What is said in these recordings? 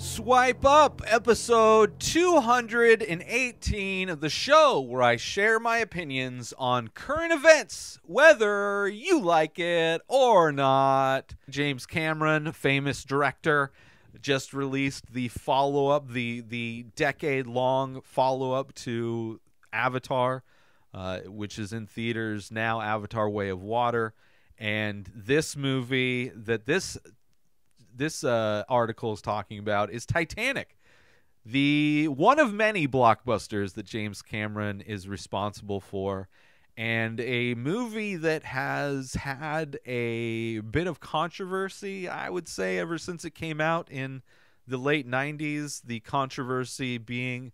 Swipe Up, episode 218 of the show, where I share my opinions on current events, whether you like it or not. James Cameron, famous director, just released the follow-up, the decade-long follow-up to Avatar, which is in theaters now, Avatar: Way of Water. And this movie that this article is talking about is Titanic, the one of many blockbusters that James Cameron is responsible for, and a movie that has had a bit of controversy, I would say, ever since it came out in the late 90s. The controversy being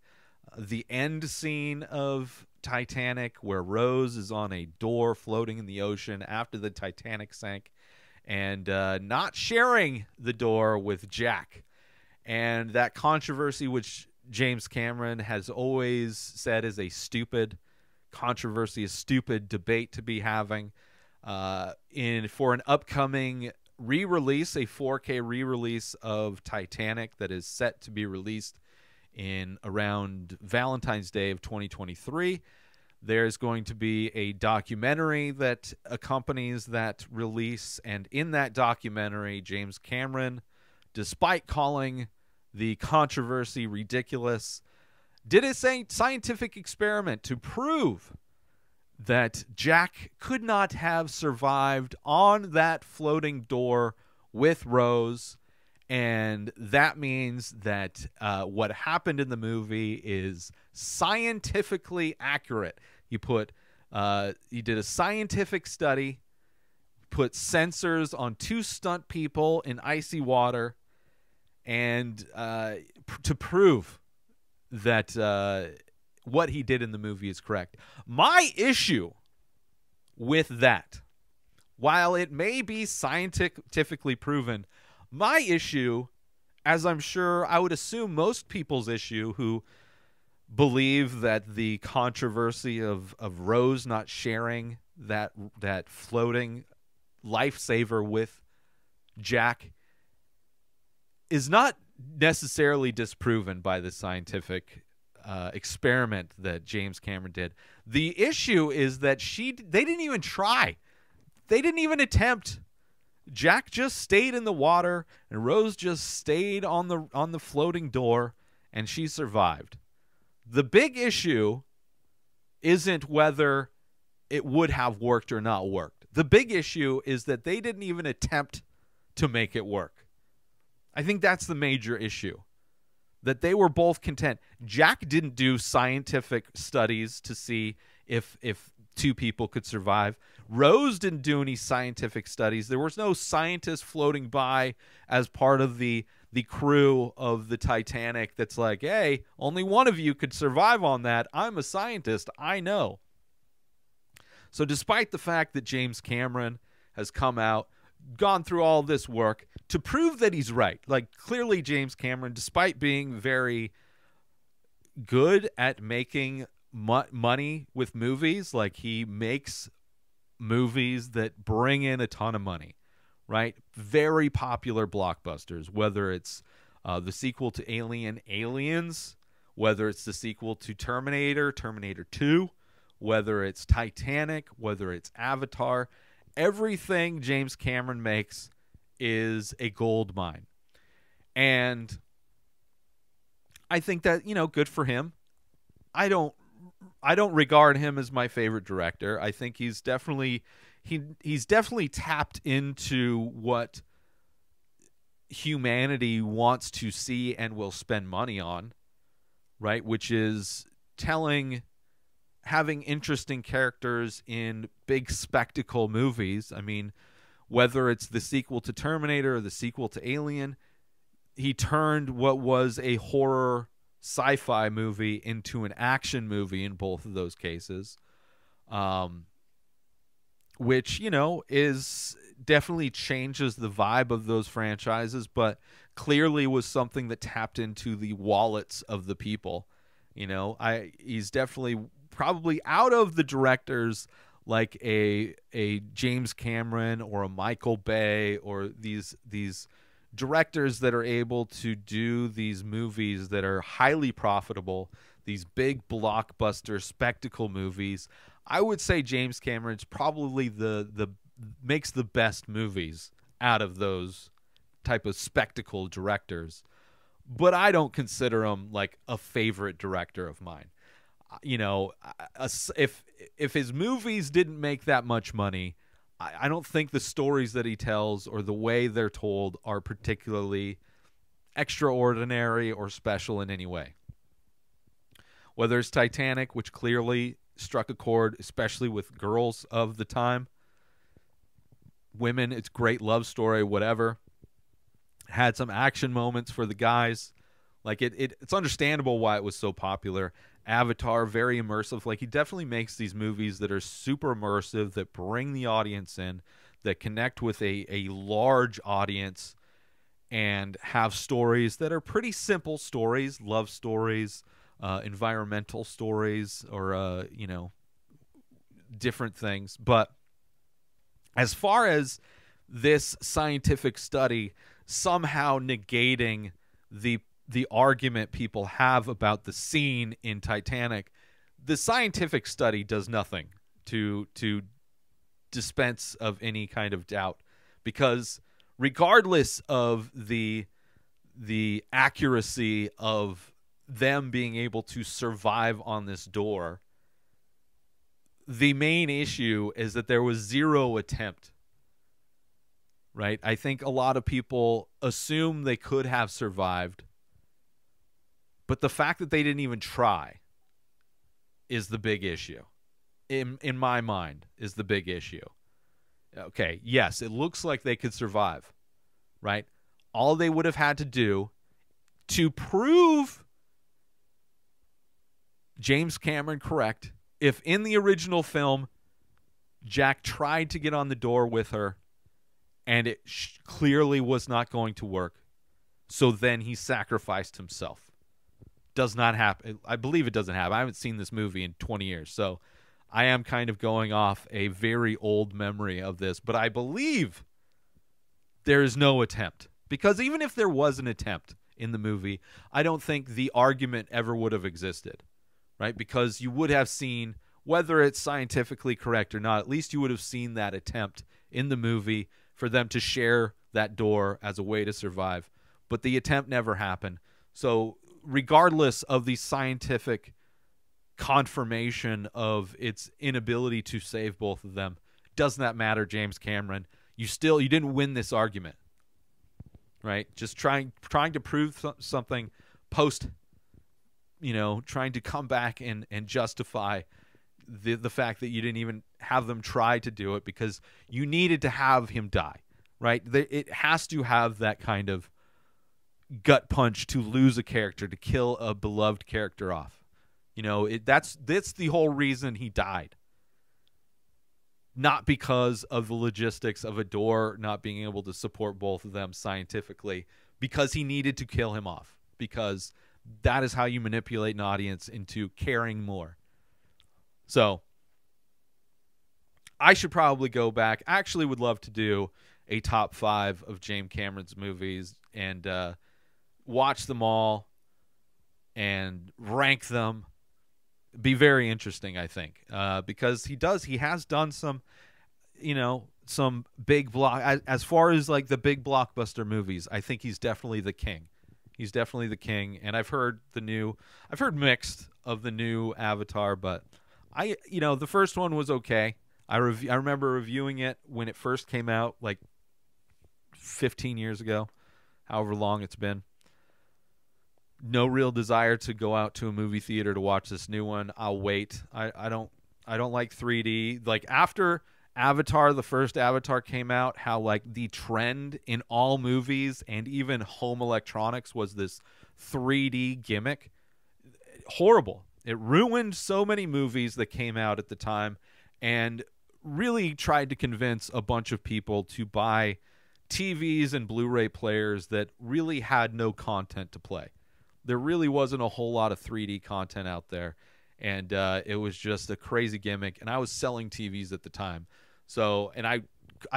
the end scene of Titanic, where Rose is on a door floating in the ocean after the Titanic sank, and not sharing the door with Jack. And that controversy, which James Cameron has always said is a stupid controversy, a stupid debate to be having, for an upcoming re-release, a 4K re-release of Titanic that is set to be released in around Valentine's Day of 2023. There's going to be a documentary that accompanies that release, and in that documentary, James Cameron, despite calling the controversy ridiculous, did a scientific experiment to prove that Jack could not have survived on that floating door with Rose, and that means that what happened in the movie is scientifically accurate. He did a scientific study, put sensors on 2 stunt people in icy water, and to prove that what he did in the movie is correct. My issue with that, while it may be scientifically proven, my issue, as I'm sure I would assume most people's issue who believe that the controversy of Rose not sharing that floating lifesaver with Jack is not necessarily disproven by the scientific experiment that James Cameron did. The issue is that they didn't even try. They didn't even attempt. Jack just stayed in the water, and Rose just stayed on the floating door, and she survived. The big issue isn't whether it would have worked or not worked. The big issue is that they didn't even attempt to make it work. I think that's the major issue. That they were both content. Jack didn't do scientific studies to see if 2 people could survive. Rose didn't do any scientific studies. There was no scientist floating by as part of the crew of the Titanic that's like, hey, only one of you could survive on that. I'm a scientist. I know. So despite the fact that James Cameron has come out, gone through all this work to prove that he's right, like clearly James Cameron, despite being very good at making money with movies, like he makes movies that bring in a ton of money, right? Very popular blockbusters, whether it's the sequel to Aliens, whether it's the sequel to Terminator 2, whether it's Titanic, whether it's Avatar. Everything James Cameron makes is a gold mine. And I think that, good for him. I don't regard him as my favorite director. I think he's definitely tapped into what humanity wants to see and will spend money on, right? Which is having interesting characters in big spectacle movies. I mean, whether it's the sequel to Terminator or the sequel to Alien, he turned what was a horror sci-fi movie into an action movie in both of those cases, which is definitely changes the vibe of those franchises, but clearly was something that tapped into the wallets of the people. He's definitely probably out of the directors like a James Cameron or a Michael Bay or these directors that are able to do these movies that are highly profitable, these big blockbuster spectacle movies, I would say James Cameron's probably the makes the best movies out of those type of spectacle directors. But I don't consider him like a favorite director of mine. You know, if his movies didn't make that much money, I don't think the stories that he tells or the way they're told are particularly extraordinary or special in any way. Whether it's Titanic, which clearly struck a chord, especially with girls of the time, women, it's great love story, whatever. Had some action moments for the guys. Like it's understandable why it was so popular. Avatar, very immersive. Like, he definitely makes these movies that are super immersive, that bring the audience in, that connect with a large audience, and have stories that are pretty simple stories, love stories, environmental stories, or different things. But as far as this scientific study somehow negating the argument people have about the scene in Titanic, the scientific study does nothing to dispense of any kind of doubt, because regardless of the accuracy of them being able to survive on this door, the main issue is that there was zero attempt. Right? I think a lot of people assume they could have survived, but the fact that they didn't even try is the big issue. In my mind, is the big issue. Okay, yes, it looks like they could survive, right? All they would have had to do to prove James Cameron correct, if in the original film Jack tried to get on the door with her and it clearly was not going to work, so then he sacrificed himself. Does not happen. I believe it doesn't happen. I haven't seen this movie in 20 years, so I am kind of going off a very old memory of this, but I believe there is no attempt. Because even if there was an attempt in the movie, I don't think the argument ever would have existed, right? Because you would have seen, whether it's scientifically correct or not, at least you would have seen that attempt in the movie for them to share that door as a way to survive. But the attempt never happened. So regardless of the scientific confirmation of its inability to save both of them, does not matter, James Cameron. You didn't win this argument, right? Just trying to prove something post, trying to come back and justify the fact that you didn't even have them try to do it, because you needed to have him die, right? It has to have that kind of gut punch to lose a character, to kill a beloved character off. That's the whole reason he died. Not because of the logistics of a door not being able to support both of them scientifically, because he needed to kill him off, because that is how you manipulate an audience into caring more. So I should probably go back. I actually would love to do a top 5 of James Cameron's movies and watch them all and rank them. Be very interesting, I think, because he has done some, some big block, as far as like the big blockbuster movies. I think he's definitely the king. He's definitely the king. And I've heard mixed of the new Avatar, but the first one was okay. I remember reviewing it when it first came out, like 15 years ago, however long it's been. No real desire to go out to a movie theater to watch this new one. I'll wait. I don't like 3D. Like, after Avatar, the first Avatar came out, how like the trend in all movies and even home electronics was this 3D gimmick. Horrible. It ruined so many movies that came out at the time, and really tried to convince a bunch of people to buy TVs and Blu-ray players that really had no content to play. There really wasn't a whole lot of 3D content out there, and it was just a crazy gimmick. And I was selling TVs at the time, and I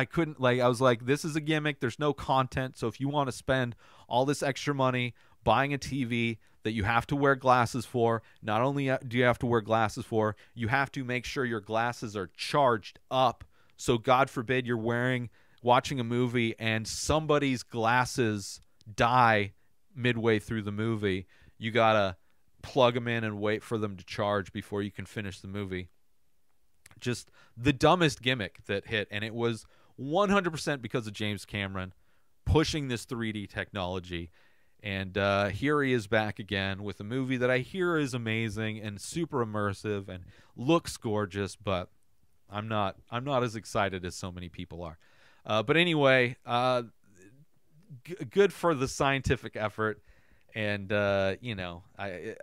couldn't, like, I was like, this is a gimmick. There's no content. So if you want to spend all this extra money buying a TV that you have to wear glasses for, not only do you have to wear glasses for, you have to make sure your glasses are charged up. So God forbid you're watching a movie and somebody's glasses die midway through the movie. You got to plug them in and wait for them to charge before you can finish the movie. Just the dumbest gimmick that hit, and it was 100% because of James Cameron pushing this 3D technology. And here he is back again with a movie that I hear is amazing and super immersive and looks gorgeous, but I'm not as excited as so many people are. But anyway, good for the scientific effort, and it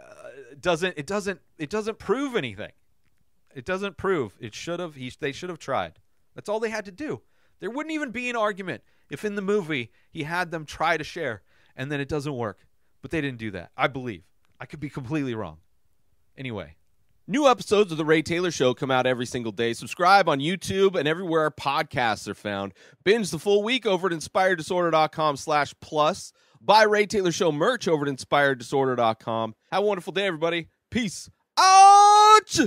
doesn't prove anything. It doesn't prove. It should have. They should have tried. That's all they had to do. There wouldn't even be an argument if in the movie he had them try to share and then it doesn't work. But they didn't do that. I believe. I could be completely wrong. Anyway. New episodes of The Ray Taylor Show come out every single day. Subscribe on YouTube and everywhere our podcasts are found. Binge the full week over at inspireddisorder.com/plus. Buy Ray Taylor Show merch over at inspireddisorder.com. Have a wonderful day, everybody. Peace out!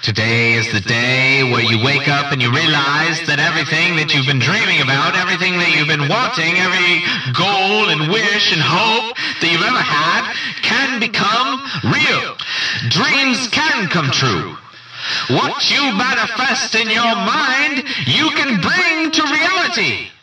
Today is the day where you wake up and you realize that everything that you've been dreaming about, everything that you've been wanting, every goal and wish and hope that you've ever had can become real. Dreams can come true. What you manifest in your mind, you can bring to reality.